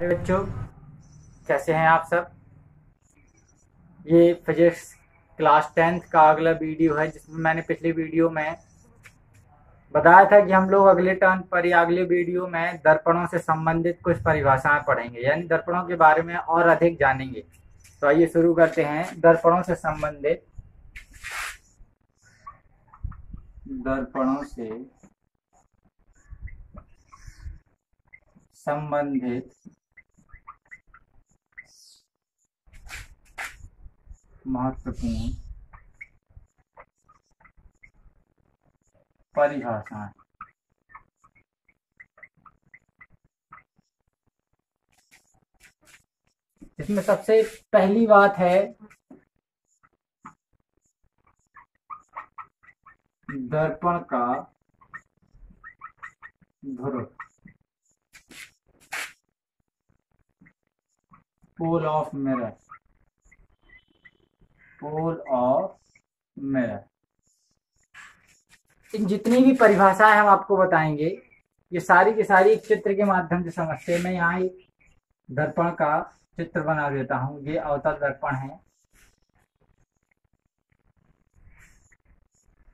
बच्चों, कैसे हैं आप सब। ये फिजिक्स क्लास 10th का अगला वीडियो है, जिसमें मैंने पिछले वीडियो में बताया था कि हम लोग अगले टर्न पर या अगले वीडियो में दर्पणों से संबंधित कुछ परिभाषाएं पढ़ेंगे, यानी दर्पणों के बारे में और अधिक जानेंगे। तो आइए शुरू करते हैं। दर्पणों से संबंधित महत्वपूर्ण परिभाषाएं। इसमें सबसे पहली बात है दर्पण का ध्रुव, पोल ऑफ मिरर। इन जितनी भी परिभाषाएं हम आपको बताएंगे, ये सारी की सारी एक चित्र के माध्यम से समझते हैं। मैं यहाँ एक दर्पण का चित्र बना देता हूं। ये अवतल दर्पण है।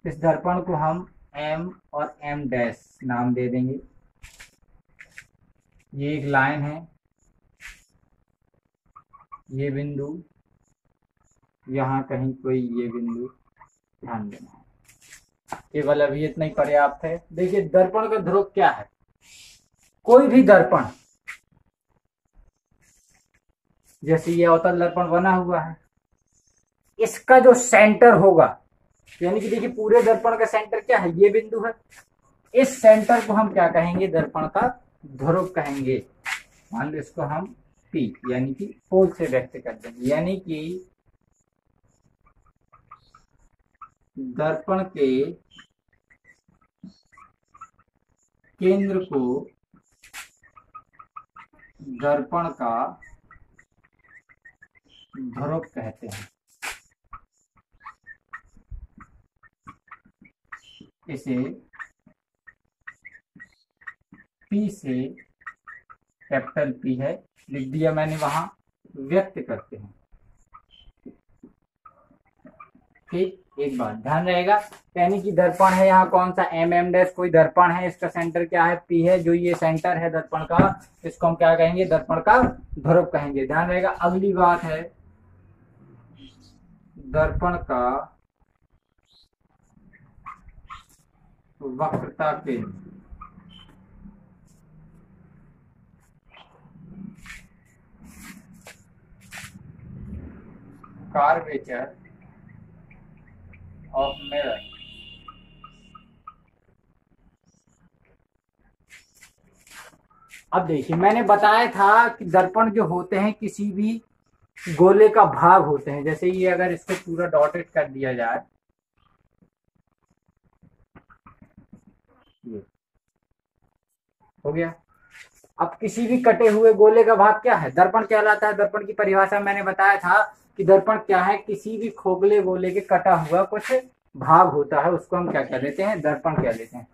इस दर्पण को हम M और M डैश नाम दे देंगे। ये एक लाइन है, ये बिंदु, यहाँ कहीं कोई ये बिंदु ध्यान देना है। केवल अभी इतना ही पर्याप्त है। देखिए दर्पण का ध्रुव क्या है। कोई भी दर्पण, जैसे ये अवतल दर्पण बना हुआ है, इसका जो सेंटर होगा, यानी कि देखिए पूरे दर्पण का सेंटर क्या है, ये बिंदु है। इस सेंटर को हम क्या कहेंगे, दर्पण का ध्रुव कहेंगे। मान लो इसको हम P यानी कि पोल से व्यक्त कर देंगे, यानी कि दर्पण के केंद्र को दर्पण का ध्रुव कहते हैं। इसे P से, कैपिटल P है, लिख दिया मैंने, वहां व्यक्त करते हैं। ठीक, एक बात ध्यान रहेगा, यानी कि दर्पण है यहाँ कौन सा, M डैश कोई दर्पण है, इसका सेंटर क्या है, P है। जो ये सेंटर है दर्पण का, इसको हम क्या कहेंगे, दर्पण का ध्रुव कहेंगे। ध्यान रहेगा। अगली बात है दर्पण का वक्रता केंद्र। Curvature of mirror. अब देखिए मैंने बताया था कि दर्पण जो होते हैं किसी भी गोले का भाग होते हैं। जैसे ये अगर इसको पूरा डॉटेड कर दिया जाए, ये हो गया। अब किसी भी कटे हुए गोले का भाग क्या है, दर्पण कहलाता है। दर्पण की परिभाषा मैंने बताया था कि दर्पण क्या है, किसी भी खोखले गोले के कटा हुआ कुछ भाग होता है, उसको हम क्या कह लेते हैं, दर्पण कह लेते हैं।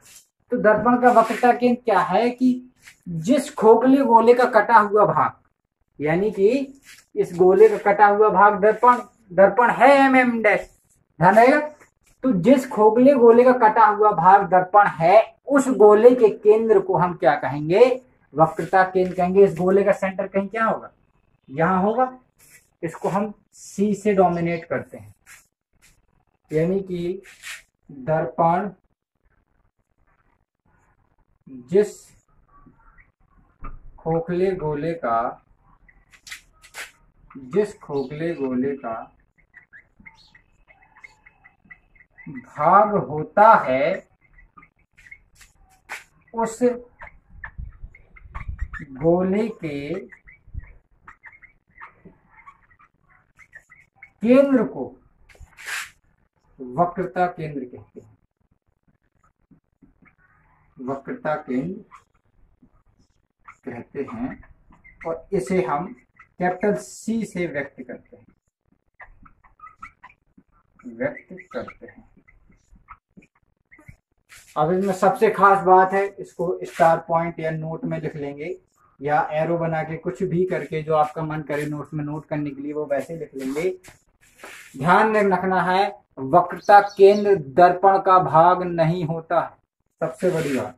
तो दर्पण का वक्रता केंद्र क्या है कि जिस खोखले गोले का कटा हुआ भाग, यानी कि इस गोले का कटा हुआ भाग दर्पण है M डैश, ध्यान रहेगा। तो जिस खोखले गोले का कटा हुआ भाग दर्पण है, उस गोले के केंद्र को हम क्या कहेंगे, वक्रता केंद्र कहेंगे। इस गोले का सेंटर कहीं क्या होगा, यहां होगा। इसको हम C से डोमिनेट करते हैं, यानी कि दर्पण जिस खोखले गोले का भाग होता है, उस गोले के केंद्र को वक्रता केंद्र कहते हैं। वक्रता केंद्र कहते हैं, और इसे हम कैपिटल C से व्यक्त करते हैं। अब इसमें सबसे खास बात है, इसको स्टार पॉइंट या नोट में लिख लेंगे या एरो बना के कुछ भी करके जो आपका मन करे नोट्स में नोट करने के लिए वो वैसे लिख लेंगे। ध्यान में रखना है वक्रता केंद्र दर्पण का भाग नहीं होता है, सबसे बड़ी बात।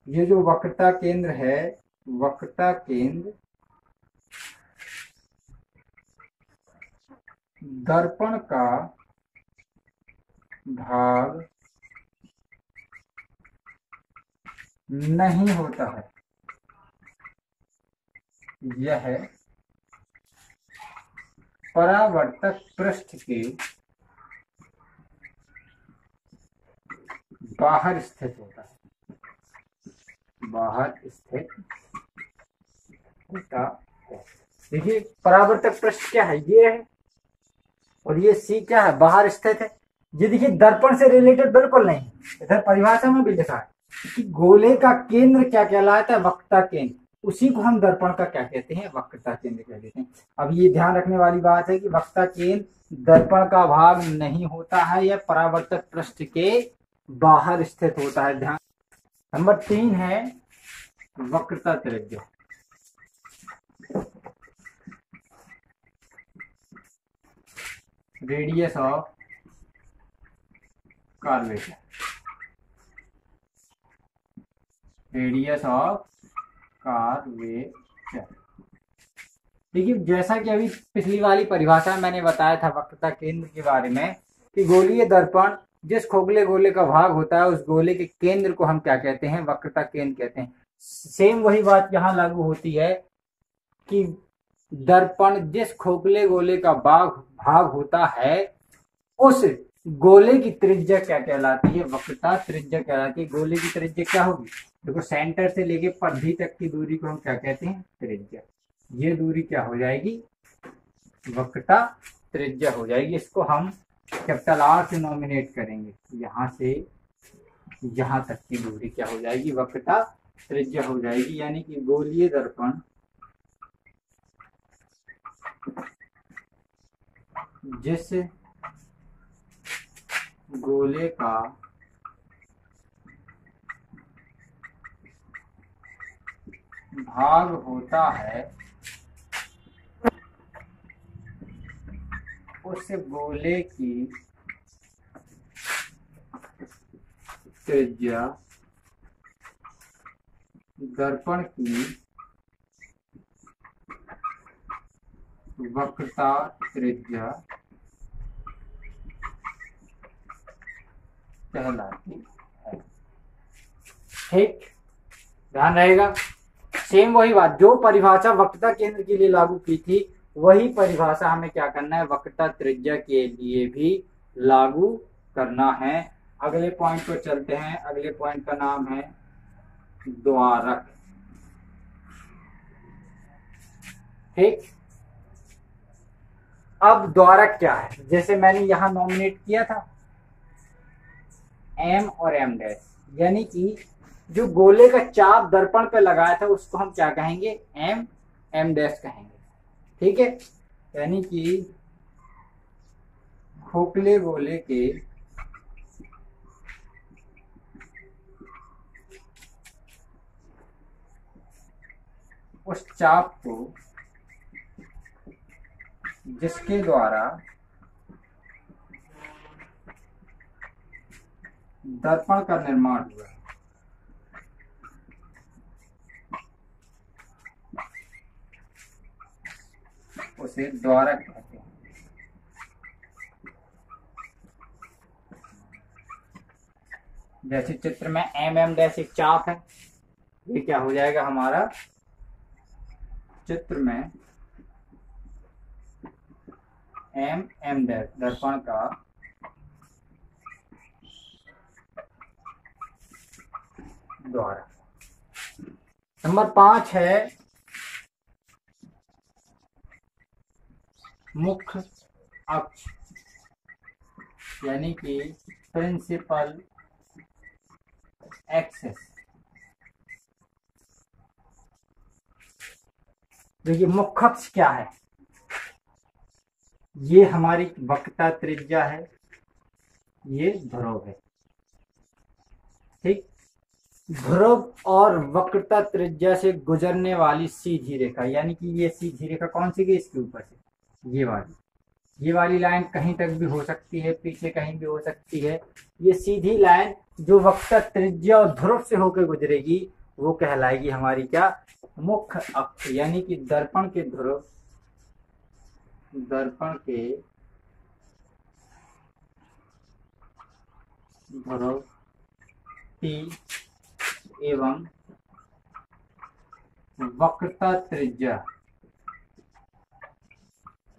ये जो वक्रता केंद्र है, वक्रता केंद्र दर्पण का भाग नहीं होता है। यह परावर्तक पृष्ठ के बाहर स्थित होता है, बाहर स्थित होता है। देखिए परावर्तक पृष्ठ क्या है, ये है, और ये सी क्या है, बाहर स्थित है। ये देखिए दर्पण से रिलेटेड बिल्कुल नहीं, इधर परिभाषा में भी लिखा है कि गोले का केंद्र क्या कहलाता है, वक्रता केंद्र, उसी को हम दर्पण का क्या कहते हैं, वक्रता केंद्र कह देते हैं। अब ये ध्यान रखने वाली बात है कि वक्रता केंद्र दर्पण का भाग नहीं होता है, यह परावर्तक पृष्ठ के बाहर स्थित होता है। ध्यान। नंबर 3 है वक्रता त्रिज्या। Radius of curvature, radius of curvature. देखिए जैसा कि अभी पिछली वाली परिभाषा में मैंने बताया था वक्रता केंद्र के बारे में कि गोलीय दर्पण जिस खोखले गोले का भाग होता है उस गोले के केंद्र को हम क्या कहते हैं, वक्रता केंद्र कहते हैं। सेम वही बात यहाँ लागू होती है कि दर्पण जिस खोखले गोले का भाग होता है उस गोले की त्रिज्या क्या कहलाती है, वक्रता त्रिज्या कहलाती है। गोले की त्रिज्या क्या होगी, देखो सेंटर से लेके परिधि तक की दूरी को हम क्या कहते हैं, त्रिज्या। ये दूरी क्या हो जाएगी, वक्रता त्रिज्या हो जाएगी। इसको हम कैपिटल आर से नॉमिनेट करेंगे, यहां से यहां तक की दूरी क्या हो जाएगी, वक्रता त्रिज्या हो जाएगी। यानी कि गोलीय दर्पण जिस गोले का भाग होता है उस गोले की त्रिज्या दर्पण की वक्रता त्रिज्या कहलाती है। ठीक, ध्यान रहेगा। सेम वही बात जो परिभाषा वक्रता केंद्र के लिए लागू की थी वही परिभाषा हमें क्या करना है, वक्रता त्रिज्या के लिए भी लागू करना है। अगले पॉइंट पर चलते हैं। अगले पॉइंट का नाम है द्वारक। ठीक, अब द्वारक क्या है, जैसे मैंने यहां नॉमिनेट किया था एम और एम डैश, यानी कि जो गोले का चाप दर्पण पे लगाया था उसको हम क्या कहेंगे, एम एम डैश कहेंगे। ठीक है, यानी कि खोखले गोले के उस चाप को जिसके द्वारा दर्पण का निर्माण हुआ उसे द्वारक कहते हैं। जैसे चित्र में एम एम डैश एक चाप है, ये क्या हो जाएगा हमारा, चित्र में एम एम डैश दर्पण का द्वारक। नंबर 5 है मुख्य अक्ष, यानी कि प्रिंसिपल एक्सिस। देखिए मुख्य अक्ष क्या है, ये हमारी वक्रता त्रिज्या है, ये ध्रुव है। ठीक, ध्रुव और वक्रता त्रिज्या से गुजरने वाली सीधी रेखा, यानी कि ये सीधी रेखा कौन सी गई इसके ऊपर से, ये वाली लाइन कहीं तक भी हो सकती है, पीछे कहीं भी हो सकती है। ये सीधी लाइन जो वक्रता त्रिज्या और ध्रुव से होकर गुजरेगी वो कहलाएगी हमारी क्या, मुख्य अक्ष। यानी कि दर्पण के ध्रुव, दर्पण के ध्रुव P एवं वक्रता त्रिज्या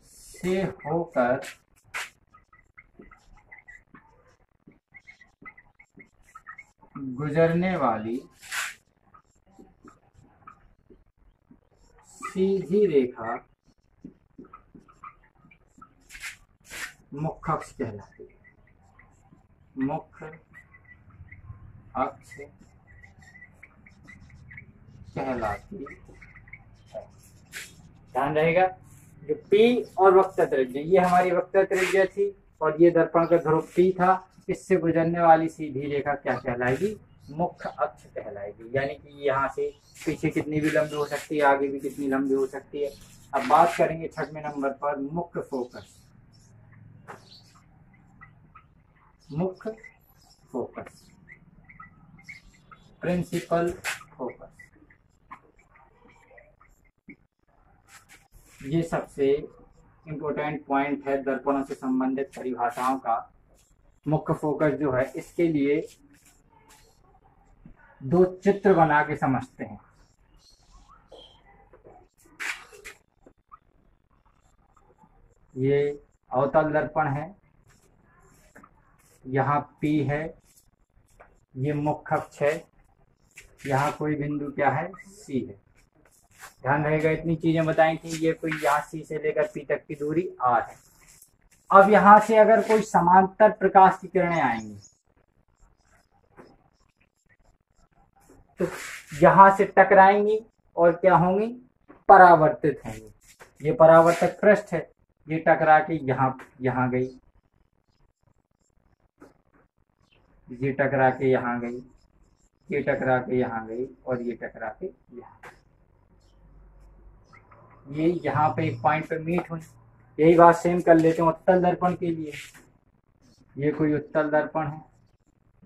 से होकर गुजरने वाली सीधी रेखा मुख्य अक्ष कहलाती है, मुख्य अक्ष कहलाती है। ध्यान रहेगा, जो P और वक्रता त्रिज्या, ये हमारी वक्रता त्रिज्या थी और ये दर्पण का ध्रुव P था, इससे गुजरने वाली सीधी रेखा क्या कहलाएगी, मुख्य अक्ष कहलाएगी। यानी कि यहाँ से पीछे कितनी भी लंबी हो सकती है, आगे भी कितनी लंबी हो सकती है। अब बात करेंगे 6वें नंबर पर, मुख्य फोकस। मुख्य फोकस, प्रिंसिपल फोकस, ये सबसे इंपॉर्टेंट पॉइंट है दर्पणों से संबंधित परिभाषाओं का। मुख्य फोकस जो है, इसके लिए दो चित्र बना के समझते हैं। ये अवतल दर्पण है, यहाँ P है, ये मुख्य अक्ष है, यहाँ कोई बिंदु क्या है, C है। ध्यान रहेगा, इतनी चीजें बताई थी। ये कोई यहाँ C से लेकर P तक की दूरी R है। अब यहां से अगर कोई समांतर प्रकाश की किरणें आएंगी तो यहां से टकराएंगी और क्या होंगी, परावर्तित होंगी। ये परावर्तक पृष्ठ है, ये टकरा के यहाँ गई, ये टकरा के यहाँ गई, ये टकरा के यहाँ गई और ये टकरा के यहाँ, ये यहाँ पे एक पॉइंट पे मीट हुई। यही बात सेम कर लेते हैं उत्तल दर्पण के लिए। ये कोई उत्तल दर्पण है,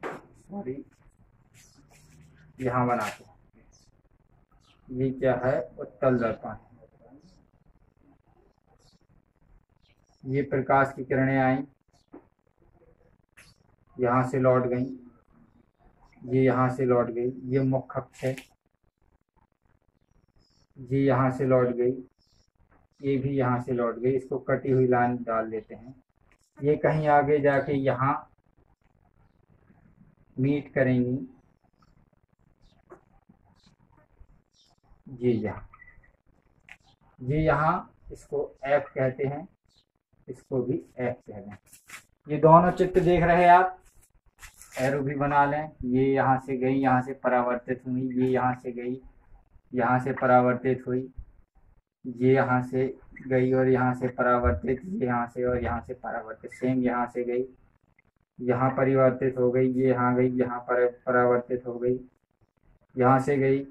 सॉरी यहाँ बनाते हैं, ये क्या है, उत्तल दर्पण है। ये प्रकाश की किरणें आई, यहाँ से लौट गई, ये यहाँ से लौट गई, ये मुख्य अक्ष है, ये यहाँ से लौट गई, ये भी यहाँ से लौट गई। इसको कटी हुई लाइन डाल देते हैं। ये कहीं आगे जाके यहाँ मीट करेंगी, ये यहाँ, इसको F कहते हैं, इसको भी F कहते हैं। ये दोनों चित्र देख रहे हैं आप, एरो भी बना लें। ये यहाँ से गई, यहाँ से परावर्तित हुई, ये यहाँ से गई, यहाँ से परावर्तित हुई, ये यहाँ से गई और यहाँ से परावर्तित, ये यहाँ से और यहाँ से परावर्तित, सेम यहाँ से गई, यहाँ परिवर्तित हो गई, ये यहाँ गई, यहाँ पर परावर्तित हो गई, यहाँ से गई,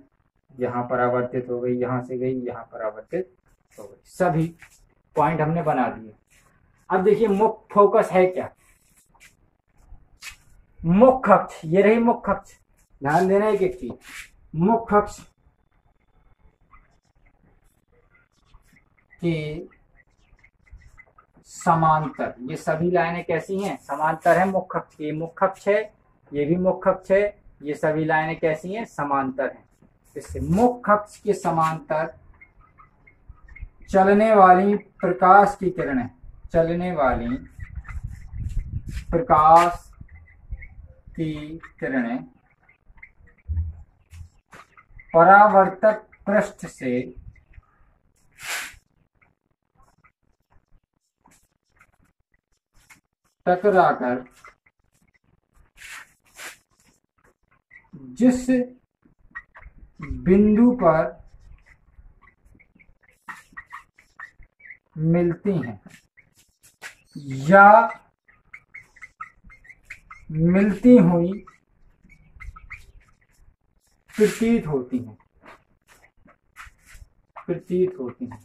यहाँ परावर्तित हो गई, यहाँ से गई, यहाँ परावर्तित हो गई। सभी पॉइंट हमने बना दिए। अब देखिए मुख्य फोकस है क्या, मुख्य अक्ष, ये रही मुख्य अक्ष। ध्यान देना एक एक चीज, मुख्य अक्ष के समांतर, ये सभी लाइनें कैसी हैं, समांतर है मुख्य अक्ष की। मुख्य अक्ष है, ये भी मुख्य अक्ष है, ये सभी लाइनें कैसी हैं, समांतर हैं। इससे मुख्य अक्ष के समांतर चलने वाली प्रकाश की किरणें, चलने वाली प्रकाश की किरणें परावर्तक पृष्ठ से टकराकर जिस बिंदु पर मिलती हैं या मिलती हुई प्रतीत होती हैं, प्रतीत होती हैं।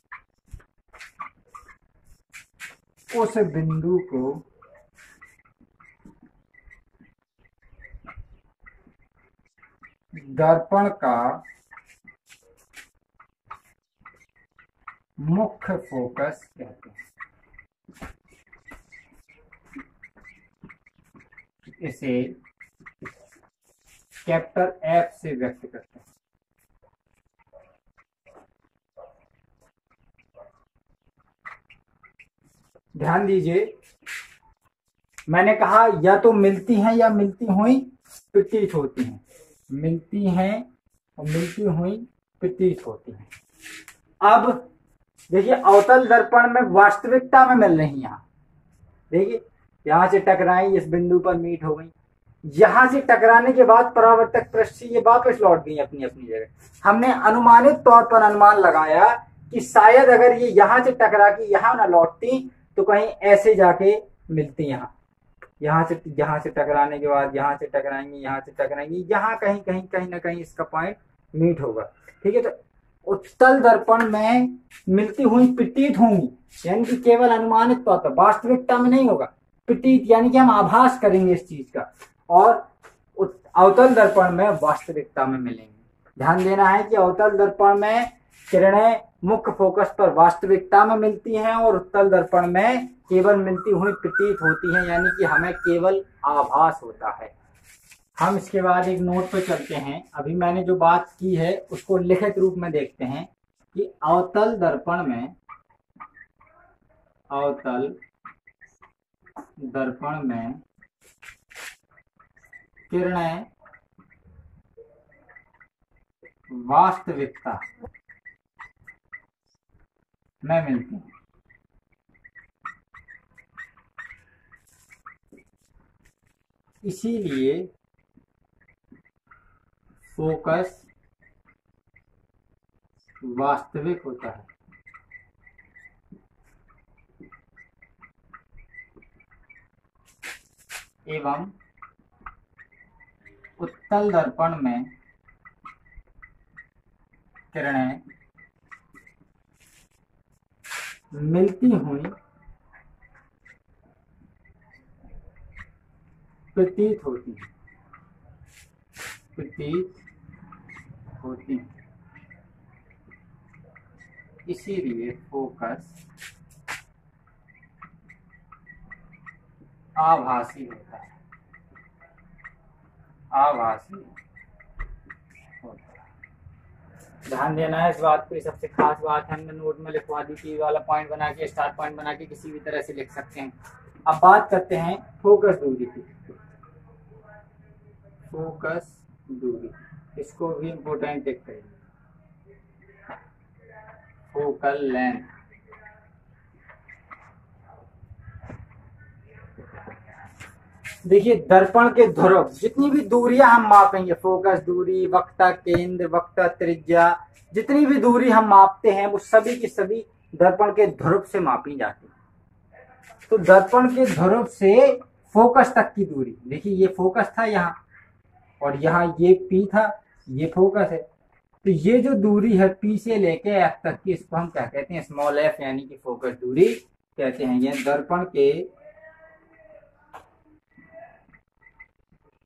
उस बिंदु को दर्पण का मुख्य फोकस कहते हैं। इसे कैपिटल एफ से व्यक्त करते हैं। ध्यान दीजिए, मैंने कहा या तो मिलती हैं या मिलती हुई प्रतीत होती हैं, मिलती हैं और मिलती हुई प्रतीत होती हैं। अब देखिए, अवतल दर्पण में वास्तविकता में मिल रही, यहां देखिए, यहां से टकराई, इस बिंदु पर मीट हो गई, यहां से टकराने के बाद परावर्तक पृष्ठ से ये वापस लौट गई अपनी अपनी जगह। हमने अनुमानित तौर पर अनुमान लगाया कि शायद अगर ये यहां से टकरा के यहां ना लौटती तो कहीं ऐसे जाके मिलती, यहां से टकराने के बाद यहां से टकराएंगी, यहां से टकराएंगी, यहां कहीं कहीं कहीं ना कहीं इसका पॉइंट मीट होगा। ठीक है, तो उत्तल दर्पण में मिलती हुई प्रतीत होंगी, यानी कि केवल अनुमानित तौर पर, वास्तविकता में नहीं होगा, प्रतीत यानी कि हम आभास करेंगे इस चीज का, और अवतल दर्पण में वास्तविकता में मिलेंगे। ध्यान देना है कि अवतल दर्पण में किरणें मुख्य फोकस पर वास्तविकता में मिलती हैं और उत्तल दर्पण में केवल मिलती हुई प्रतीत होती हैं, यानी कि हमें केवल आभास होता है। हम इसके बाद एक नोट पर चलते हैं। अभी मैंने जो बात की है उसको लिखित रूप में देखते हैं कि अवतल दर्पण में, अवतल दर्पण में किरणें वास्तविकता में मिलती हैं। इसीलिए फोकस वास्तविक होता है। एवं उत्तल दर्पण में किरणें मिलती हुई प्रतीत होती है, प्रतीत होती है। इसीलिए फोकस आभासी होता है, आभासी होता है। ध्यान देना है इस बात पे, सबसे खास बात है, हमने नोट में लिखवा दी थी, वाला पॉइंट बना के, स्टार पॉइंट बना के किसी भी तरह से लिख सकते हैं। अब बात करते हैं फोकस दूरी की। फोकस दूरी, इसको भी इंपोर्टेंट टिक करेंगे। फोकल लेंथ, देखिए दर्पण के ध्रुव, जितनी भी दूरियां हम मापेंगे, फोकस दूरी, वक्रता केंद्र, वक्रता त्रिज्या, जितनी भी दूरी हम मापते हैं वो सभी की सभी दर्पण के ध्रुव से मापी जाती है। तो दर्पण के ध्रुव से फोकस तक की दूरी, देखिए ये फोकस था यहाँ, और यहाँ ये P था, ये फोकस है। तो ये जो दूरी है P से लेके F तक की, इसको हम क्या कहते हैं, स्मॉल f, यानी कि फोकस दूरी कहते हैं। ये दर्पण के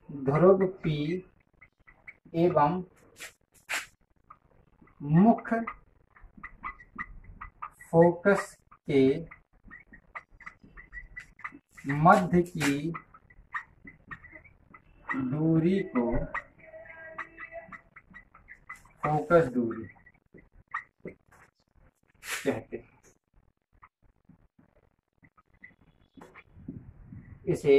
ध्रुव P एवं मुख्य फोकस के मध्य की दूरी को फोकस दूरी कहते हैं। इसे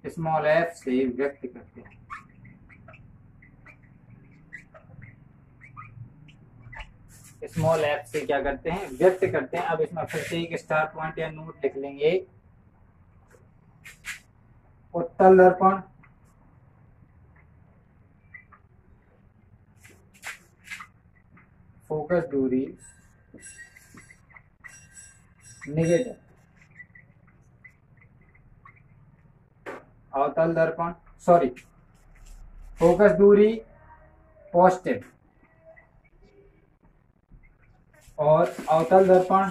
स्मॉल f से व्यक्त करते हैं। स्मॉल f से क्या करते हैं, व्यक्त करते हैं। अब इसमें फिर से एक स्टार पॉइंट या नोट लिख लेंगे। उत्तल दर्पण, फोकस दूरी नेगेटिव, अवतल दर्पण, सॉरी, फोकस दूरी पॉजिटिव, और अवतल दर्पण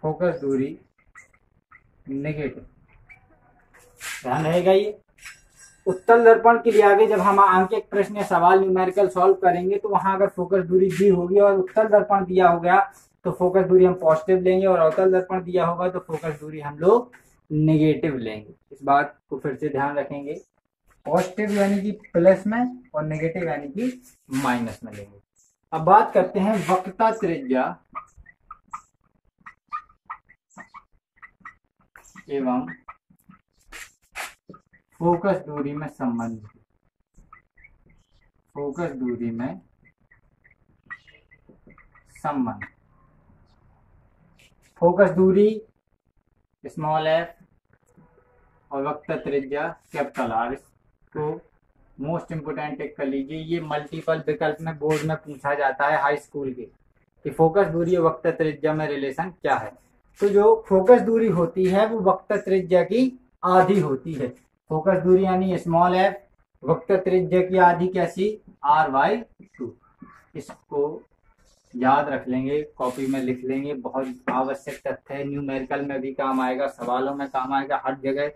फोकस दूरी नेगेटिव। ध्यान रहेगा ये। उत्तल दर्पण के लिए आगे जब हम आंकिक प्रश्न या सवाल न्यूमेरिकल सॉल्व करेंगे तो वहां अगर फोकस दूरी दी होगी और उत्तल दर्पण दिया हो गया तो फोकस दूरी हम पॉजिटिव लेंगे, और अवतल दर्पण दिया होगा तो फोकस दूरी हम लोग नेगेटिव लेंगे। इस बात को फिर से ध्यान रखेंगे, पॉजिटिव यानी कि प्लस में और नेगेटिव यानी कि माइनस में लेंगे। अब बात करते हैं वक्रता त्रिज्या एवं फोकस दूरी में संबंध। फोकस दूरी में संबंध, फोकस दूरी स्मॉल एफ और वक्रता त्रिज्या कैपिटल आर। इसको मोस्ट इंपोर्टेंट टिक कर लीजिए, ये मल्टीपल विकल्प में बोर्ड में पूछा जाता है हाई स्कूल के कि फोकस दूरी और वक्रता त्रिज्या में रिलेशन क्या है। तो जो फोकस दूरी होती है वो वक्रता त्रिज्या की आधी होती है। फोकस दूरी यानी स्मॉल एफ, वक्रता त्रिज्या की आधी कैसी, r/2। इसको याद रख लेंगे, कॉपी में लिख लेंगे, बहुत आवश्यक तथ्य है। न्यूमेरिकल में भी काम आएगा, सवालों में काम आएगा, हर जगह,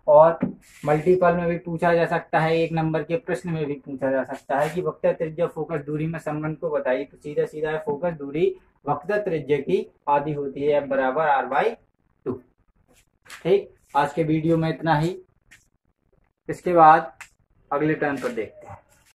और मल्टीपल में भी पूछा जा सकता है, एक नंबर के प्रश्न में भी पूछा जा सकता है कि वक्रता त्रिज्या फोकस दूरी में संबंध को बताइए। तो सीधा सीधा है फोकस दूरी वक्रता त्रिज्या की आधी होती है, F बराबर r/2। ठीक, आज के वीडियो में इतना ही। इसके बाद अगले टर्न पर देखते हैं।